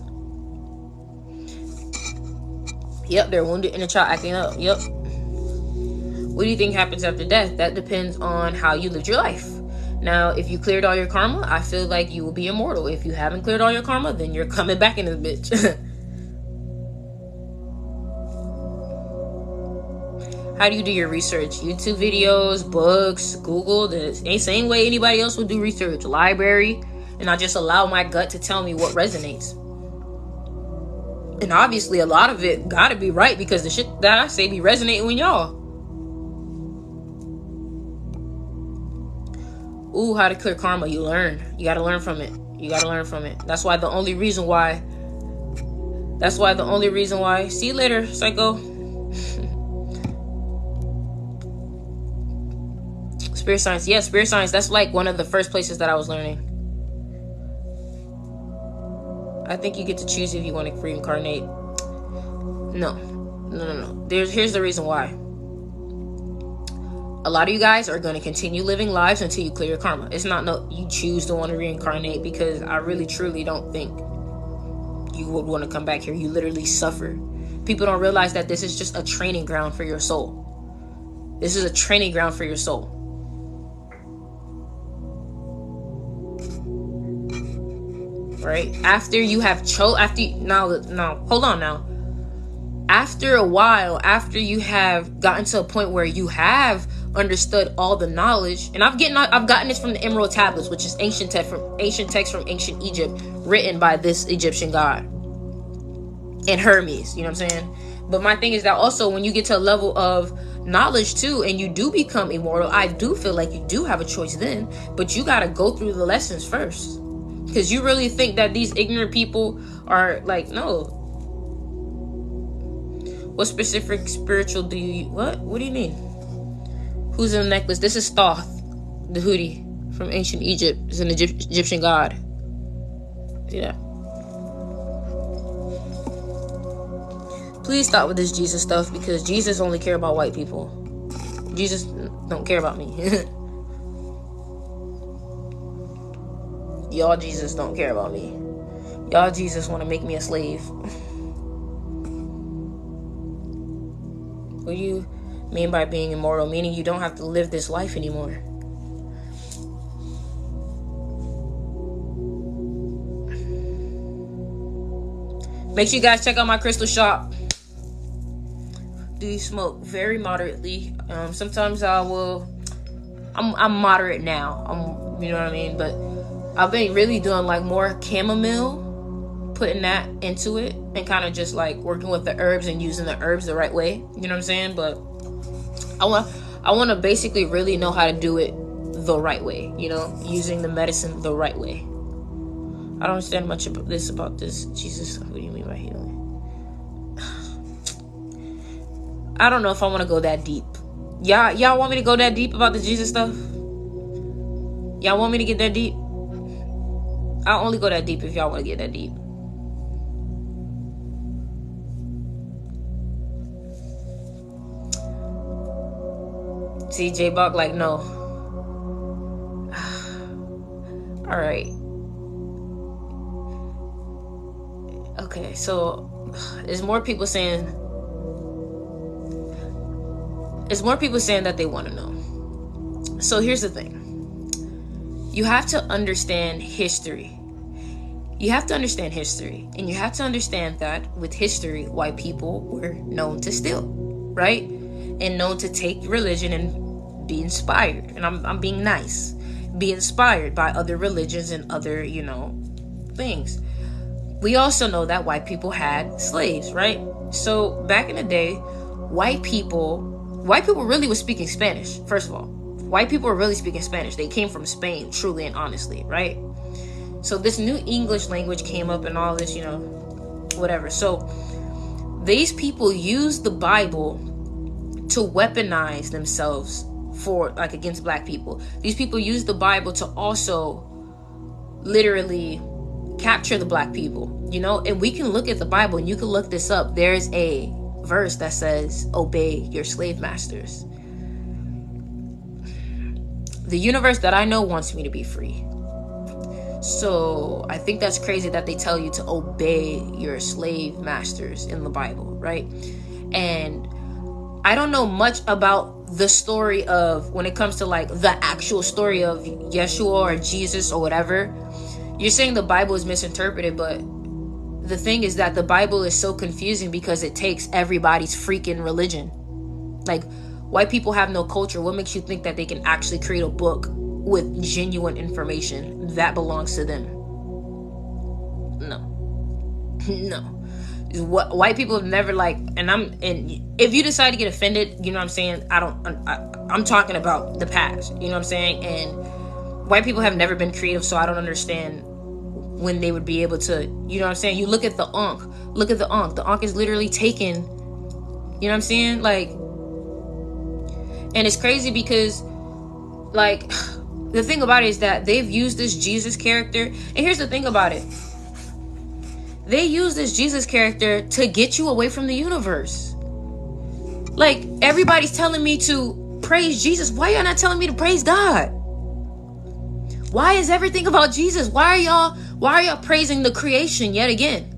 Yep, they're wounded in the child acting up. Yep. What do you think happens after death? That depends on how you lived your life. Now, if you cleared all your karma, I feel like you will be immortal. If you haven't cleared all your karma, then you're coming back in this bitch. How do you do your research? YouTube videos, books, Google. The same way anybody else would do research. Library. And I just allow my gut to tell me what resonates. And obviously a lot of it gotta be right, because the shit that I say be resonating with y'all. Ooh, how to clear karma. You learn. You gotta learn from it. You gotta learn from it. That's why the only reason why. See you later, psycho. Spirit science. Yeah, spirit science. That's like one of the first places that I was learning. I think you get to choose if you want to reincarnate. No. Here's the reason why. A lot of you guys are going to continue living lives until you clear your karma. It's not you choose to want to reincarnate, because I really truly don't think you would want to come back here. You literally suffer. People don't realize that this is just a training ground for your soul. This is a training ground for your soul. Right? After you have hold on now. After a while, after you have gotten to a point where you have understood all the knowledge, and I've gotten this from the Emerald Tablets, which is ancient text from ancient Egypt, written by this Egyptian god and Hermes. You know what I'm saying? But my thing is that also, when you get to a level of knowledge too, and you do become immortal, I do feel like you do have a choice then, but you got to go through the lessons first. Because you really think that these ignorant people are like, no. What specific spiritual do you... What do you mean? Who's in the necklace? This is Thoth, the hoodie from ancient Egypt. It's an Egyptian god. Yeah. Please stop with this Jesus stuff, because Jesus only care about white people. Jesus don't care about me. Y'all Jesus don't care about me. Y'all Jesus want to make me a slave. What do you mean by being immortal? Meaning you don't have to live this life anymore. Make sure you guys check out my crystal shop. Do you smoke? Very moderately. Sometimes I will. I'm moderate now. You know what I mean? But I've been really doing like more chamomile, putting that into it, and kind of just like working with the herbs and using the herbs the right way. You know what I'm saying? But I want to basically really know how to do it the right way. You know, using the medicine the right way. I don't understand much about this. Jesus, what do you mean by healing? I don't know if I want to go that deep. Y'all want me to go that deep about the Jesus stuff? Y'all want me to get that deep? I'll only go that deep if y'all want to get that deep. See, J-Buck like, no. All right. Okay, so there's more people saying that they want to know. So here's the thing. You have to understand history. You have to understand history. And you have to understand that with history, white people were known to steal, right? And known to take religion and be inspired. And I'm being nice. Be inspired by other religions and other, things. We also know that white people had slaves, right? So back in the day, white people really was speaking Spanish, first of all. White people were really speaking Spanish. They came from Spain, truly and honestly, right? So this new English language came up and all this, whatever. So these people used the Bible to weaponize themselves for, like, against black people. These people used the Bible to also literally capture the black people, and we can look at the Bible and you can look this up. There's a verse that says, obey your slave masters. The universe that I know wants me to be free. So I think that's crazy that they tell you to obey your slave masters in the Bible, right? And I don't know much about the story of, when it comes to like the actual story of Yeshua or Jesus or whatever. You're saying the Bible is misinterpreted, but the thing is that the Bible is so confusing because it takes everybody's freaking religion. Like, white people have no culture. What makes you think that they can actually create a book with genuine information that belongs to them? No. White people have never, and if you decide to get offended, you know what I'm saying? I'm talking about the past, you know what I'm saying? And white people have never been creative, so I don't understand when they would be able to, you know what I'm saying? You look at the Ankh. Look at the Ankh. The Ankh is literally taken, you know what I'm saying? Like, and it's crazy because, like, the thing about it is that they've used this Jesus character. And here's the thing about it. They use this Jesus character to get you away from the universe. Like, everybody's telling me to praise Jesus. Why y'all not telling me to praise God? Why is everything about Jesus? Why are y'all praising the creation yet again?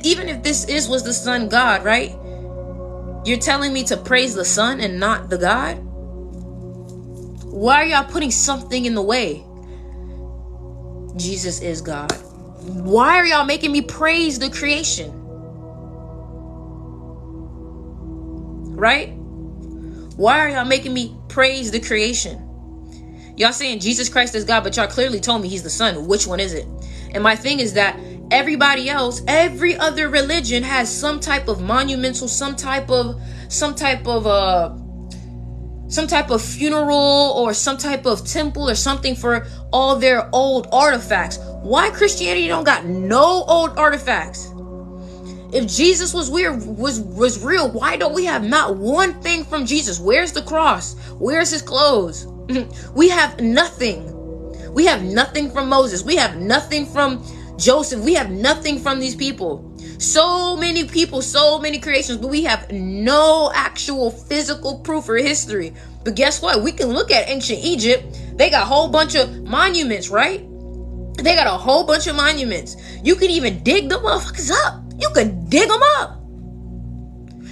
Even if this was the Son God, right? You're telling me to praise the Son and not the God? Why are y'all putting something in the way? Jesus is God. Why are y'all making me praise the creation? Right? Why are y'all making me praise the creation? Y'all saying Jesus Christ is God, but y'all clearly told me he's the Son. Which one is it? And my thing is that everybody else, every other religion has some type of monumental, some type of funeral or some type of temple or something for all their old artifacts. Why Christianity don't got no old artifacts? If Jesus was real, why don't we have not one thing from Jesus? Where's the cross? Where's his clothes? We have nothing. We have nothing from Moses. We have nothing from Joseph. We have nothing from these people. So many people, so many creations, but we have no actual physical proof or history. But guess what? We can look at ancient Egypt. They got a whole bunch of monuments, right? They got a whole bunch of monuments. You can even dig them motherfuckers up. You can dig them up.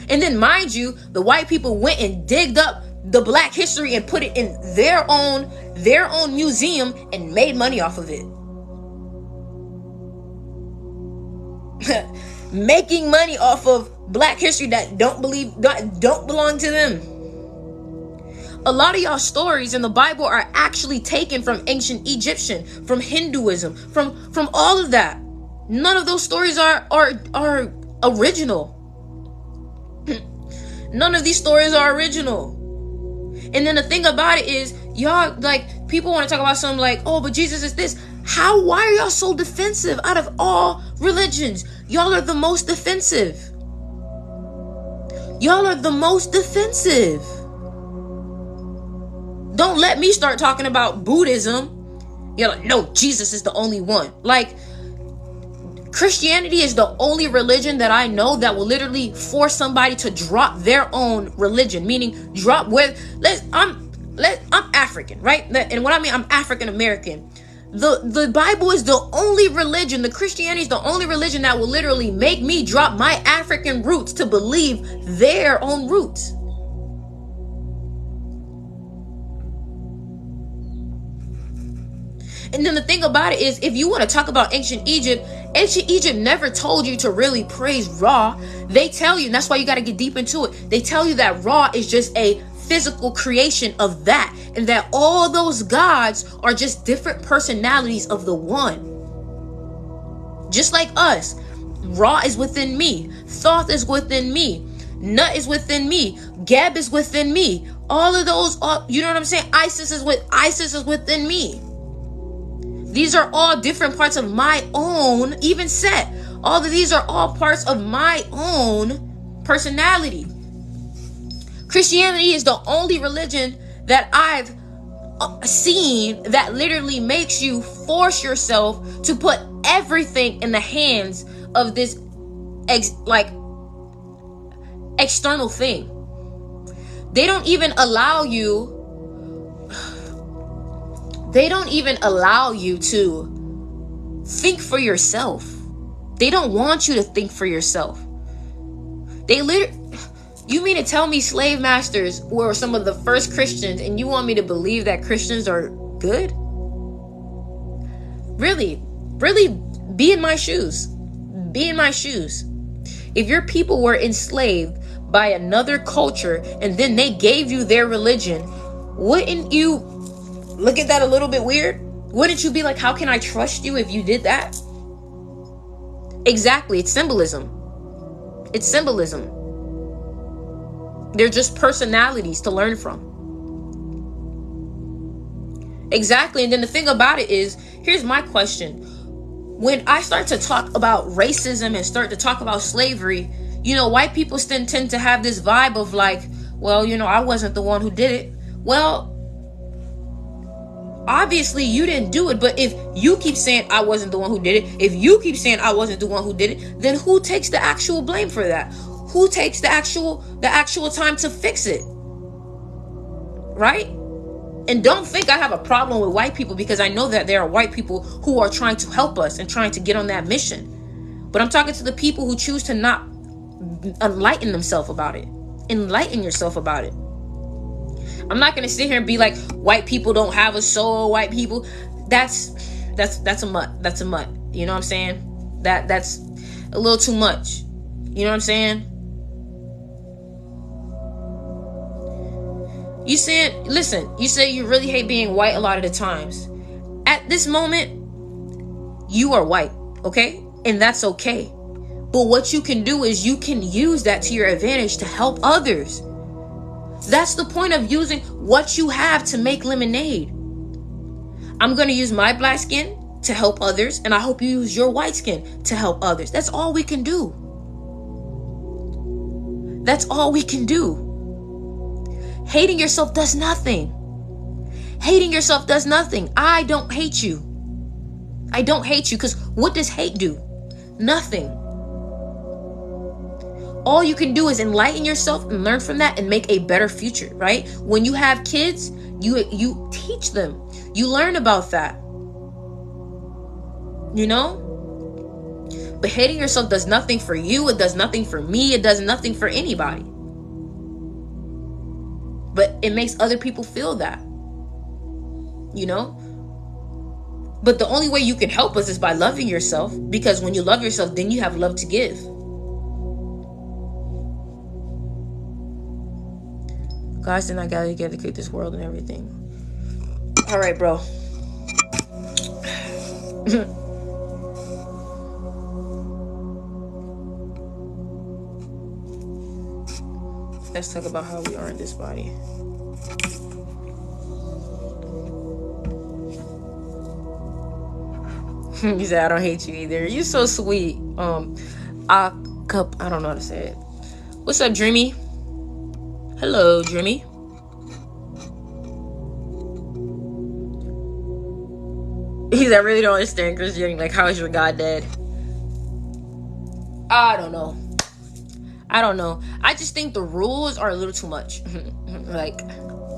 And then, mind you, the white people went and digged up the black history and put it in their own museum and made money off of it. Making money off of black history that don't belong to them. A lot of y'all stories in the Bible are actually taken from ancient Egyptian, from Hinduism, from all of that. None of those stories are original. None of these stories are original. And then the thing about it is, y'all, like, people want to talk about something like, oh, but Jesus is this. Why are y'all so defensive out of all religions? Y'all are the most defensive. Y'all are the most defensive. Don't let me start talking about Buddhism. You're like, no, Jesus is the only one. Like, Christianity is the only religion that I know that will literally force somebody to drop their own religion, meaning drop where I'm African, right? And what I mean, I'm African American. The Bible is the only religion, the Christianity is the only religion that will literally make me drop my African roots to believe their own roots. And then the thing about it is, if you want to talk about ancient Egypt never told you to really praise Ra. They tell you, and that's why you got to get deep into it. They tell you that Ra is just a physical creation of that, and that all those gods are just different personalities of the one. Just like us, Ra is within me, Thoth is within me, Nut is within me, Geb is within me. All of those, you know what I'm saying? Isis is within me. These are all different parts of my own, even Set. All of these are all parts of my own personality. Christianity is the only religion that I've seen that literally makes you force yourself to put everything in the hands of this external thing. They don't even allow you to think for yourself. They don't want you to think for yourself. You mean to tell me slave masters were some of the first Christians, and you want me to believe that Christians are good? Really, be in my shoes. Be in my shoes. If your people were enslaved by another culture and then they gave you their religion, wouldn't you look at that a little bit weird? Wouldn't you be like, how can I trust you if you did that? Exactly. It's symbolism. It's symbolism. They're just personalities to learn from. Exactly. And then the thing about it is, here's my question. When I start to talk about racism and start to talk about slavery, white people still tend to have this vibe of like, well, I wasn't the one who did it. Well, obviously you didn't do it, but if you keep saying I wasn't the one who did it, if you keep saying I wasn't the one who did it, then who takes the actual blame for that? Who takes the actual time to fix it? Right? And don't think I have a problem with white people, because I know that there are white people who are trying to help us and trying to get on that mission. But I'm talking to the people who choose to not enlighten themselves about it. Enlighten yourself about it. I'm not going to sit here and be like, white people don't have a soul, white people. That's a mutt. That's a mutt. You know what I'm saying? That's a little too much. You know what I'm saying? You say you really hate being white a lot of the times. At this moment, you are white, okay? And that's okay. But what you can do is you can use that to your advantage to help others. That's the point of using what you have to make lemonade. I'm going to use my black skin to help others, and I hope you use your white skin to help others. That's all we can do. That's all we can do. Hating yourself does nothing. Hating yourself does nothing. I don't hate you. I don't hate you, because what does hate do? Nothing. All you can do is enlighten yourself and learn from that and make a better future, right? When you have kids, you teach them. You learn about that. But hating yourself does nothing for you. It does nothing for me. It does nothing for anybody. But it makes other people feel that. But the only way you can help us is by loving yourself, because when you love yourself, then you have love to give. Guys, then I gotta together create this world and everything. All right, bro. Let's talk about how we are in this body. You said I don't hate you either. You're so sweet. I don't know how to say it. What's up, Dreamy? Hello, Dreamy. He's, I really don't understand Christianity. Like, how is your God dead? I don't know. I just think the rules are a little too much. Like,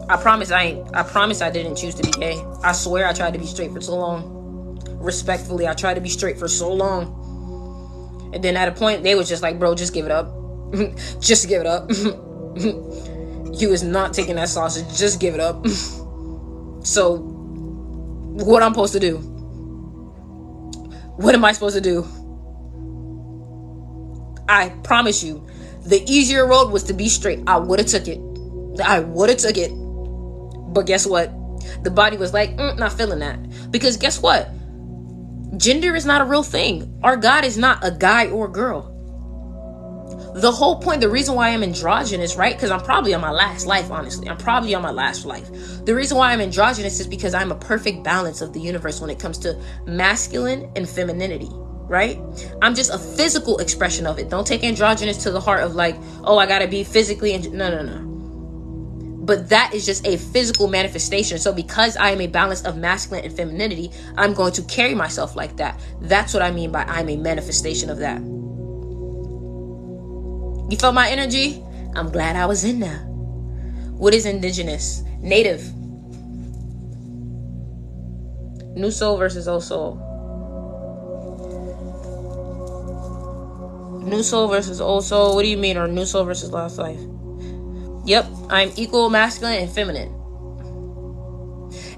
I promise I didn't choose to be gay. I swear I tried to be straight for so long. Respectfully, I tried to be straight for so long. And then at a point, they was just like, bro, just give it up. Just give it up. You is not taking that sausage. Just give it up. So, what I'm supposed to do? What am I supposed to do? I promise you, the easier road was to be straight. I would have took it. But guess what? The body was like, not feeling that. Because guess what? Gender is not a real thing. Our God is not a guy or a girl. The whole point, the reason why I'm androgynous, right? Because I'm probably on my last life, honestly. I'm probably on my last life. The reason why I'm androgynous is because I'm a perfect balance of the universe when it comes to masculine and femininity, right? I'm just a physical expression of it. Don't take androgynous to the heart of like, oh, I gotta be physically, no. But that is just a physical manifestation. So because I am a balance of masculine and femininity, I'm going to carry myself like that. That's what I mean by I'm a manifestation of that. You felt my energy? I'm glad I was in there. What is indigenous? Native. New soul versus old soul. New soul versus old soul. What do you mean? Or new soul versus last life? Yep, I'm equal masculine and feminine.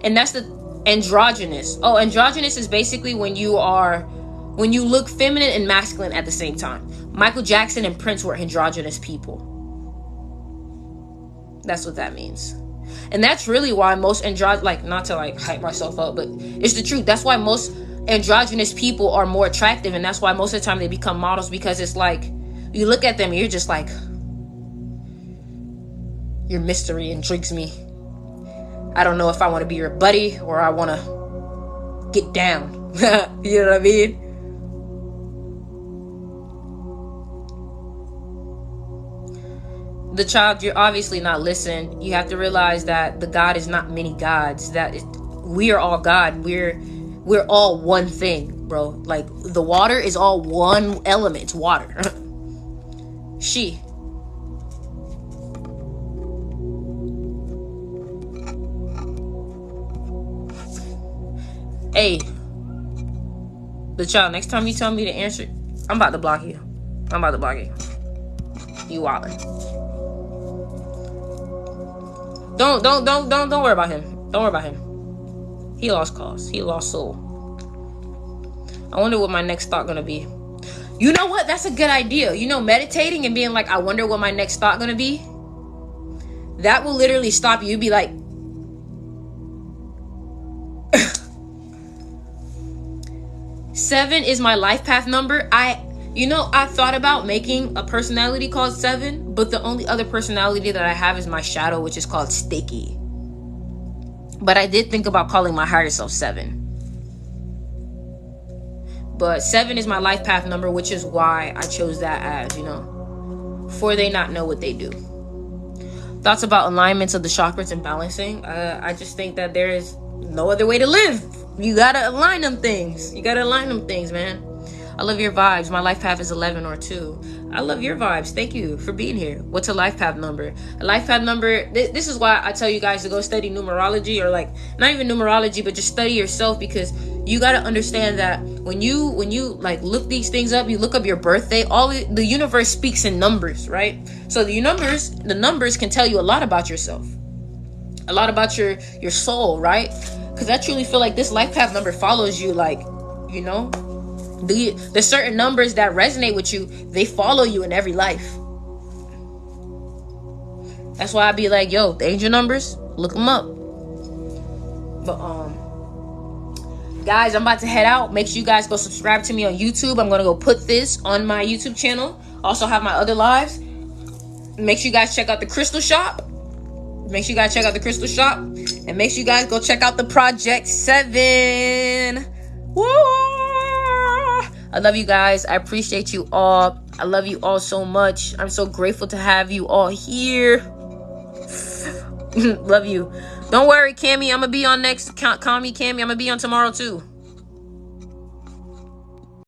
And that's the androgynous. Oh, androgynous is basically when you look feminine and masculine at the same time. Michael Jackson and Prince were androgynous people. That's what that means. And that's really why most not to like hype myself up, but it's the truth. That's why most androgynous people are more attractive, and that's why most of the time they become models, because it's like you look at them and you're just like, your mystery intrigues me. I don't know if I want to be your buddy or I want to get down. You know what I mean? The child, you're obviously not listening. You have to realize that the God is not many gods. We are all God. We're all one thing, bro. Like, the water is all one element. It's water. She. Hey, the child, next time you tell me to answer, I'm about to block you. You wildin'. Don't worry about him. Don't worry about him. He lost cause. He lost soul. I wonder what my next thought gonna be. You know what? That's a good idea. You know, meditating and being like, I wonder what my next thought gonna be. That will literally stop you. Be like, Seven is my life path number. I thought about making a personality called 7, but the only other personality that I have is my shadow, which is called Sticky. But I did think about calling my higher self 7. But 7 is my life path number, which is why I chose that as, for they not know what they do. Thoughts about alignments of the chakras and balancing. I just think that there is no other way to live. You gotta align them things. Man. I love your vibes. My life path is 11 or 2. I love your vibes. Thank you for being here. What's a life path number? A life path number, this is why I tell you guys to go study numerology, or like, not even numerology, but just study yourself, because you got to understand that when you like look these things up, you look up your birthday, the universe speaks in numbers, right? So the numbers can tell you a lot about yourself, a lot about your soul, right? Because I truly feel like this life path number follows you, like, the certain numbers that resonate with you, they follow you in every life. That's why I be like, yo, the angel numbers, look them up. But guys, I'm about to head out. Make sure you guys go subscribe to me on YouTube. I'm gonna go put this on my YouTube channel. Also have my other lives. Make sure you guys check out the Crystal Shop. And make sure you guys go check out the Project 7. Woo! I love you guys. I appreciate you all. I love you all so much. I'm so grateful to have you all here. Love you. Don't worry, Cammy. I'm going to be on next. Call me Cammy. I'm going to be on tomorrow too.